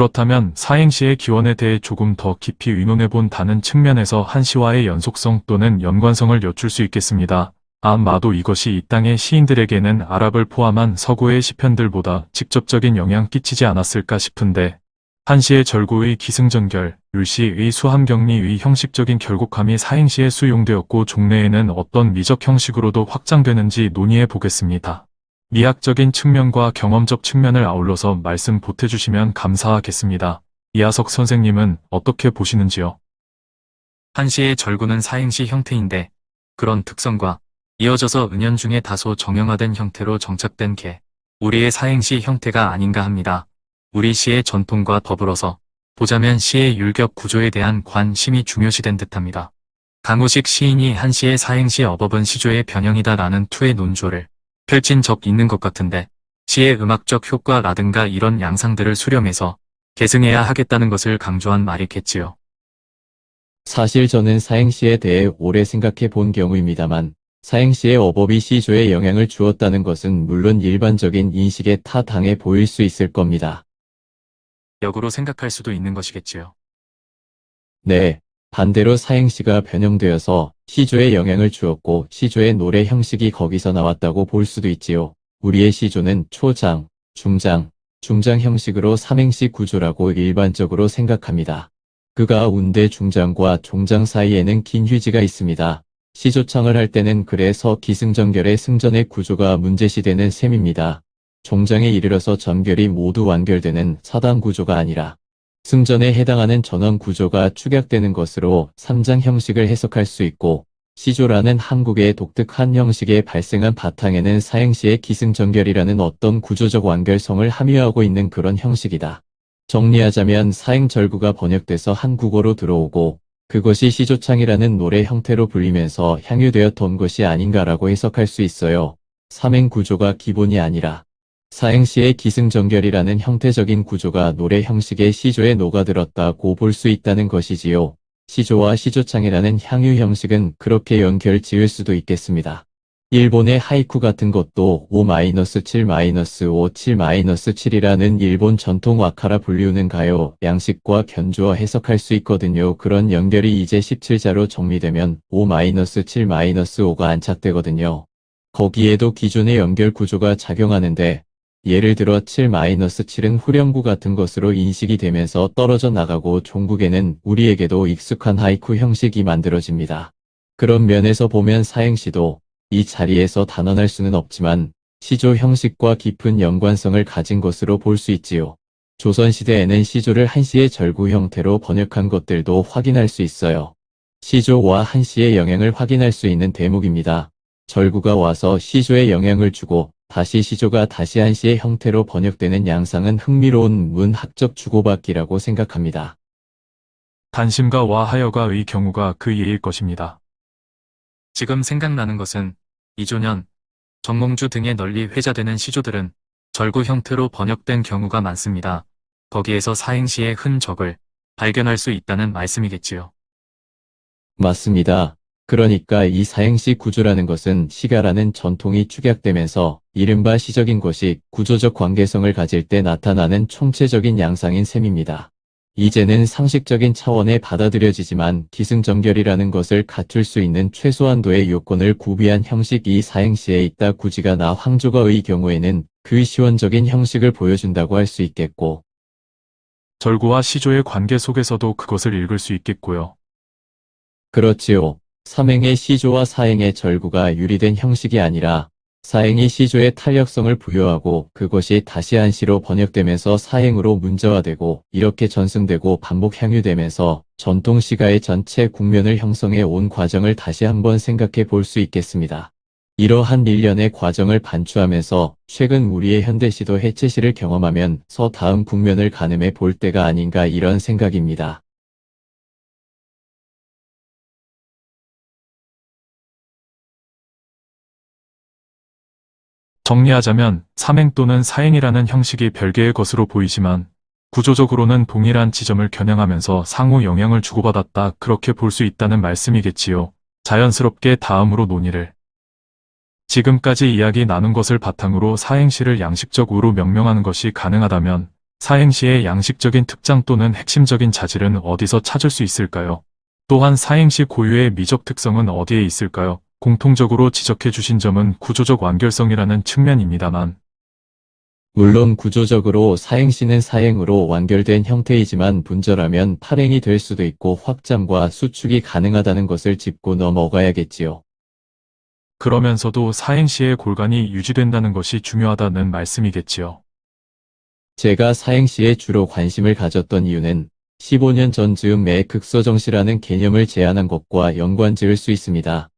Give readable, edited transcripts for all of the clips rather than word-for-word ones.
그렇다면 사행시의 기원에 대해 조금 더 깊이 의논해본 다는 측면에서 한시와의 연속성 또는 연관성을 여쭐 수 있겠습니다. 아마도 이것이 이 땅의 시인들에게는 아랍을 포함한 서구의 시편들보다 직접적인 영향 끼치지 않았을까 싶은데, 한시의 절구의 기승전결, 율시의 수함경리의 형식적인 결곡함이 사행시에 수용되었고 종래에는 어떤 미적 형식으로도 확장되는지 논의해 보겠습니다. 미학적인 측면과 경험적 측면을 아울러서 말씀 보태주시면 감사하겠습니다. 이하석 선생님은 어떻게 보시는지요? 한시의 절구는 사행시 형태인데 그런 특성과 이어져서 은연중에 다소 정형화된 형태로 정착된 게 우리의 사행시 형태가 아닌가 합니다. 우리 시의 전통과 더불어서 보자면 시의 율격 구조에 대한 관심이 중요시된 듯합니다. 강우식 시인이 한시의 사행시 어법은 시조의 변형이다 라는 투의 논조를 펼친 적 있는 것 같은데 시의 음악적 효과라든가 이런 양상들을 수렴해서 계승해야 하겠다는 것을 강조한 말이겠지요. 사실 저는 사행시에 대해 오래 생각해 본 경우입니다만 사행시의 어법이 시조에 영향을 주었다는 것은 물론 일반적인 인식에 타당해 보일 수 있을 겁니다. 역으로 생각할 수도 있는 것이겠지요. 네, 반대로 사행시가 변형되어서 시조에 영향을 주었고 시조의 노래 형식이 거기서 나왔다고 볼 수도 있지요. 우리의 시조는 초장, 중장, 중장 형식으로 삼행시 구조라고 일반적으로 생각합니다. 그가 운대 중장과 종장 사이에는 긴 휴지가 있습니다. 시조창을 할 때는 그래서 기승전결의 승전의 구조가 문제시되는 셈입니다. 종장에 이르러서 전결이 모두 완결되는 사단 구조가 아니라 승전에 해당하는 전원 구조가 축약되는 것으로 삼장 형식을 해석할 수 있고 시조라는 한국의 독특한 형식에 발생한 바탕에는 사행시의 기승전결이라는 어떤 구조적 완결성을 함유하고 있는 그런 형식이다. 정리하자면 사행절구가 번역돼서 한국어로 들어오고 그것이 시조창이라는 노래 형태로 불리면서 향유되었던 것이 아닌가라고 해석할 수 있어요. 삼행 구조가 기본이 아니라 사행시의 기승전결이라는 형태적인 구조가 노래 형식의 시조에 녹아들었다고 볼 수 있다는 것이지요. 시조와 시조창이라는 향유 형식은 그렇게 연결 지을 수도 있겠습니다. 일본의 하이쿠 같은 것도 5-7-5, 7-7이라는 일본 전통 와카라 불리우는 가요, 양식과 견주어 해석할 수 있거든요. 그런 연결이 이제 17자로 정리되면 5-7-5가 안착되거든요. 거기에도 기존의 연결 구조가 작용하는데 예를 들어 7-7은 후렴구 같은 것으로 인식이 되면서 떨어져 나가고 종국에는 우리에게도 익숙한 하이쿠 형식이 만들어집니다. 그런 면에서 보면 사행시도 이 자리에서 단언할 수는 없지만 시조 형식과 깊은 연관성을 가진 것으로 볼 수 있지요. 조선시대에는 시조를 한시의 절구 형태로 번역한 것들도 확인할 수 있어요. 시조와 한시의 영향을 확인할 수 있는 대목입니다. 절구가 와서 시조에 영향을 주고 다시 시조가 다시 한시의 형태로 번역되는 양상은 흥미로운 문학적 주고받기라고 생각합니다. 단심과 와하여가의 경우가 그 예일 것입니다. 지금 생각나는 것은 이조년, 정몽주 등에 널리 회자되는 시조들은 절구 형태로 번역된 경우가 많습니다. 거기에서 사행시의 흔적을 발견할 수 있다는 말씀이겠지요. 맞습니다. 그러니까 이 사행시 구조라는 것은 시가라는 전통이 축약되면서 이른바 시적인 것이 구조적 관계성을 가질 때 나타나는 총체적인 양상인 셈입니다. 이제는 상식적인 차원에 받아들여지지만 기승전결이라는 것을 갖출 수 있는 최소한도의 요건을 구비한 형식이 사행시에 있다. 구지가 나 황조가의 경우에는 그 시원적인 형식을 보여준다고 할 수 있겠고 절구와 시조의 관계 속에서도 그것을 읽을 수 있겠고요. 그렇지요. 삼행의 시조와 사행의 절구가 유리된 형식이 아니라 사행이 시조에 탄력성을 부여하고 그것이 다시 한시로 번역되면서 사행으로 문자화되고 이렇게 전승되고 반복 향유되면서 전통 시가의 전체 국면을 형성해 온 과정을 다시 한번 생각해 볼 수 있겠습니다. 이러한 일련의 과정을 반추하면서 최근 우리의 현대시도 해체시를 경험하면서 다음 국면을 가늠해 볼 때가 아닌가 이런 생각입니다. 정리하자면 삼행 또는 사행이라는 형식이 별개의 것으로 보이지만 구조적으로는 동일한 지점을 겨냥하면서 상호 영향을 주고받았다 그렇게 볼 수 있다는 말씀이겠지요. 자연스럽게 다음으로 논의를. 지금까지 이야기 나눈 것을 바탕으로 사행시를 양식적으로 명명하는 것이 가능하다면 사행시의 양식적인 특장 또는 핵심적인 자질은 어디서 찾을 수 있을까요? 또한 사행시 고유의 미적 특성은 어디에 있을까요? 공통적으로 지적해 주신 점은 구조적 완결성이라는 측면입니다만, 물론 구조적으로 사행시는 사행으로 완결된 형태이지만 분절하면 발행이 될 수도 있고 확장과 수축이 가능하다는 것을 짚고 넘어가야겠지요. 그러면서도 사행시의 골간이 유지된다는 것이 중요하다는 말씀이겠지요. 제가 사행시에 주로 관심을 가졌던 이유는 15년 전 즈음에 극서정시라는 개념을 제안한 것과 연관지을 수 있습니다.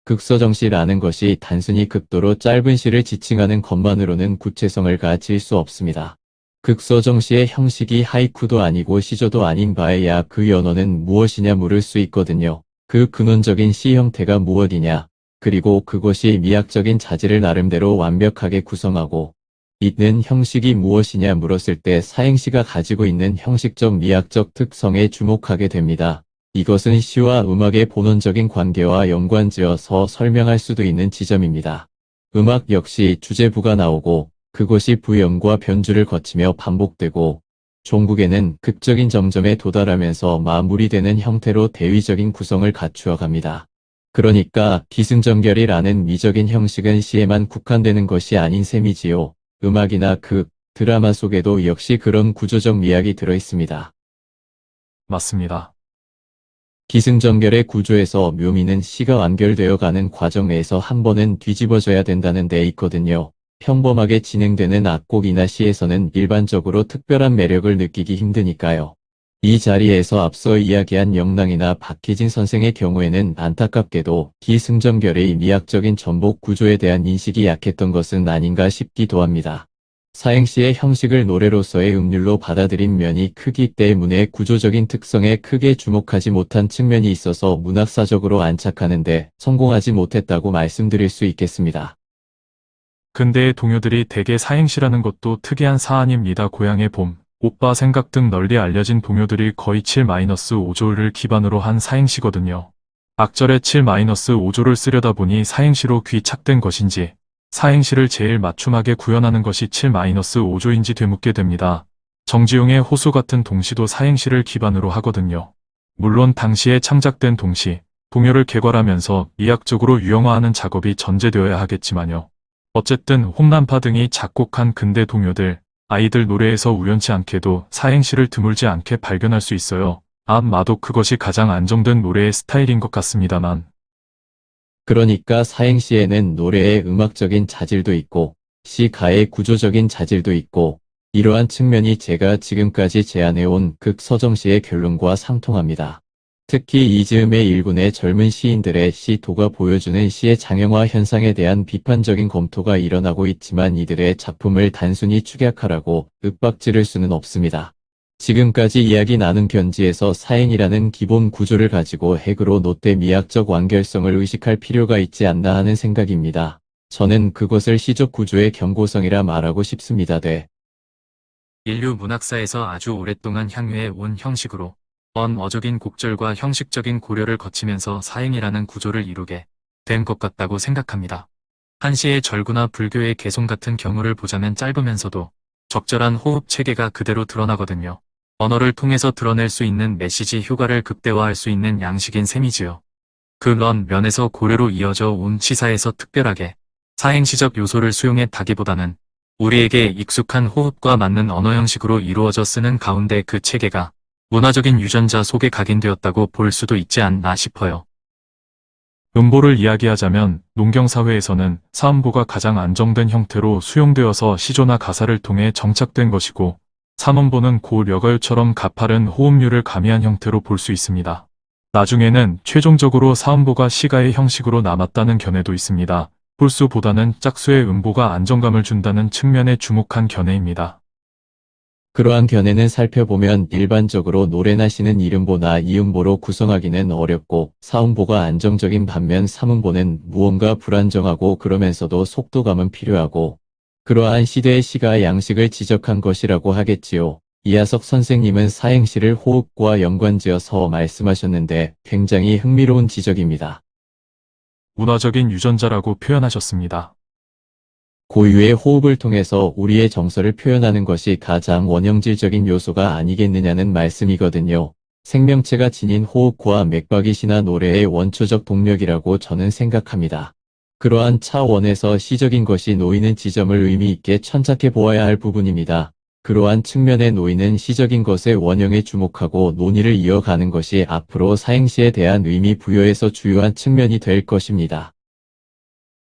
극서정시라는 것이 단순히 극도로 짧은 시를 지칭하는 것만으로는 구체성을 가질 수 없습니다. 극서정시의 형식이 하이쿠도 아니고 시조도 아닌 바에야 그 연어는 무엇이냐 물을 수 있거든요. 그 근원적인 시 형태가 무엇이냐, 그리고 그것이 미학적인 자질을 나름대로 완벽하게 구성하고 있는 형식이 무엇이냐 물었을 때 사행시가 가지고 있는 형식적 미학적 특성에 주목하게 됩니다. 이것은 시와 음악의 본원적인 관계와 연관지어서 설명할 수도 있는 지점입니다. 음악 역시 주제부가 나오고 그것이 부연과 변주를 거치며 반복되고 종국에는 극적인 정점에 도달하면서 마무리되는 형태로 대위적인 구성을 갖추어 갑니다. 그러니까 기승전결이라는 미적인 형식은 시에만 국한되는 것이 아닌 셈이지요. 음악이나 극, 드라마 속에도 역시 그런 구조적 미학이 들어 있습니다. 맞습니다. 기승전결의 구조에서 묘미는 시가 완결되어 가는 과정 내에서 한 번은 뒤집어져야 된다는 데 있거든요. 평범하게 진행되는 악곡이나 시에서는 일반적으로 특별한 매력을 느끼기 힘드니까요. 이 자리에서 앞서 이야기한 영랑이나 박희진 선생의 경우에는 안타깝게도 기승전결의 미학적인 전복 구조에 대한 인식이 약했던 것은 아닌가 싶기도 합니다. 사행시의 형식을 노래로서의 음률로 받아들인 면이 크기 때문에 구조적인 특성에 크게 주목하지 못한 측면이 있어서 문학사적으로 안착하는데 성공하지 못했다고 말씀드릴 수 있겠습니다. 근대의 동요들이 대개 사행시라는 것도 특이한 사안입니다. 고향의 봄, 오빠 생각 등 널리 알려진 동요들이 거의 7-5조를 기반으로 한 사행시거든요. 악절에 7-5조를 쓰려다 보니 사행시로 귀착된 것인지, 사행시를 제일 맞춤하게 구현하는 것이 7-5조인지 되묻게 됩니다. 정지용의 호수 같은 동시도 사행시를 기반으로 하거든요. 물론 당시에 창작된 동시, 동요를 개괄하면서 미학적으로 유형화하는 작업이 전제되어야 하겠지만요. 어쨌든 홍남파 등이 작곡한 근대 동요들, 아이들 노래에서 우연치 않게도 사행시를 드물지 않게 발견할 수 있어요. 아마도 그것이 가장 안정된 노래의 스타일인 것 같습니다만. 그러니까 사행시에는 노래의 음악적인 자질도 있고 시가의 구조적인 자질도 있고 이러한 측면이 제가 지금까지 제안해온 극서정시의 결론과 상통합니다. 특히 이즈음의 일군의 젊은 시인들의 시도가 보여주는 시의 장형화 현상에 대한 비판적인 검토가 일어나고 있지만 이들의 작품을 단순히 축약하라고 윽박지를 수는 없습니다. 지금까지 이야기 나눈 견지에서 사행이라는 기본 구조를 가지고 핵으로 놓되 미학적 완결성을 의식할 필요가 있지 않나 하는 생각입니다. 저는 그것을 시적 구조의 경고성이라 말하고 싶습니다. 인류 문학사에서 아주 오랫동안 향유해 온 형식으로 언어적인 곡절과 형식적인 고려를 거치면서 사행이라는 구조를 이루게 된 것 같다고 생각합니다. 한시의 절구나 불교의 개송 같은 경우를 보자면 짧으면서도 적절한 호흡 체계가 그대로 드러나거든요. 언어를 통해서 드러낼 수 있는 메시지 효과를 극대화할 수 있는 양식인 셈이지요. 그런 면에서 고려로 이어져 온 시사에서 특별하게 사행시적 요소를 수용했다기보다는 우리에게 익숙한 호흡과 맞는 언어 형식으로 이루어져 쓰는 가운데 그 체계가 문화적인 유전자 속에 각인되었다고 볼 수도 있지 않나 싶어요. 음보를 이야기하자면 농경사회에서는 사음보가 가장 안정된 형태로 수용되어서 시조나 가사를 통해 정착된 것이고, 삼음보는 고려가요처럼 가파른 호흡률을 가미한 형태로 볼 수 있습니다. 나중에는 최종적으로 사음보가 시가의 형식으로 남았다는 견해도 있습니다. 홀수보다는 짝수의 음보가 안정감을 준다는 측면에 주목한 견해입니다. 그러한 견해는 살펴보면 일반적으로 노래나 시는 일음보나 이음보로 구성하기는 어렵고 사음보가 안정적인 반면 삼음보는 무언가 불안정하고 그러면서도 속도감은 필요하고 그러한 시대의 시가 양식을 지적한 것이라고 하겠지요. 이하석 선생님은 사행시를 호흡과 연관지어서 말씀하셨는데 굉장히 흥미로운 지적입니다. 문화적인 유전자라고 표현하셨습니다. 고유의 호흡을 통해서 우리의 정서를 표현하는 것이 가장 원형질적인 요소가 아니겠느냐는 말씀이거든요. 생명체가 지닌 호흡과 맥박이 시나 노래의 원초적 동력이라고 저는 생각합니다. 그러한 차원에서 시적인 것이 놓이는 지점을 의미 있게 천착해 보아야 할 부분입니다. 그러한 측면에 놓이는 시적인 것의 원형에 주목하고 논의를 이어가는 것이 앞으로 사행시에 대한 의미 부여에서 주요한 측면이 될 것입니다.